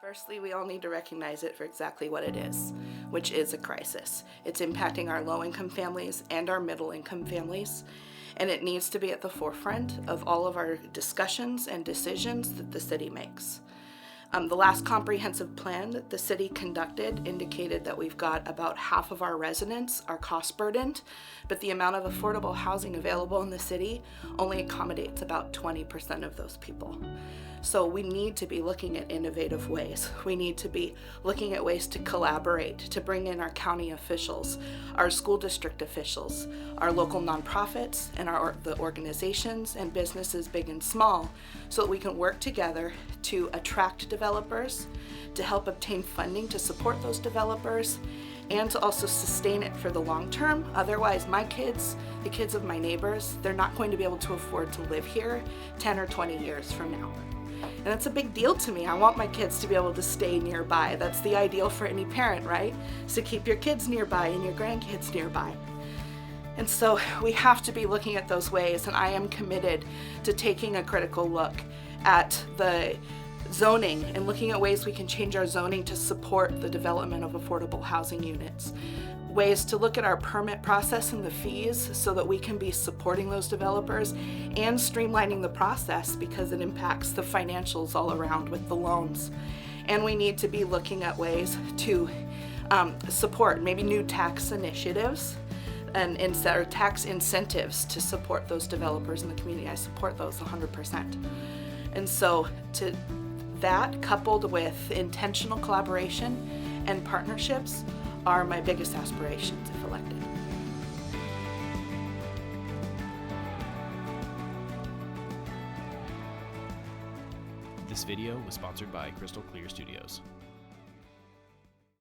Firstly, we all need to recognize it for exactly what it is, which is a crisis. It's impacting our low-income families and our middle-income families, and it needs to be at the forefront of all of our discussions and decisions that the city makes. The last comprehensive plan that the city conducted indicated that we've got about half of our residents are cost burdened, but the amount of affordable housing available in the city only accommodates about 20% of those people. So we need to be looking at innovative ways. We need to be looking at ways to collaborate, to bring in our county officials, our school district officials, our local nonprofits, and the organizations and businesses big and small, so that we can work together to attract developers, to help obtain funding to support those developers, and to also sustain it for the long term. Otherwise, my kids, the kids of my neighbors, they're not going to be able to afford to live here 10 or 20 years from now. And that's a big deal to me. I want my kids to be able to stay nearby. That's the ideal for any parent, right? So keep your kids nearby and your grandkids nearby. And so we have to be looking at those ways, and I am committed to taking a critical look at the zoning and looking at ways we can change our zoning to support the development of affordable housing units. Ways to look at our permit process and the fees so that we can be supporting those developers and streamlining the process because it impacts the financials all around with the loans. And we need to be looking at ways to support maybe new tax initiatives and or tax incentives to support those developers in the community. I support those 100%. And so to that, coupled with intentional collaboration and partnerships, are my biggest aspirations if elected. This video was sponsored by Crystal Clear Studios.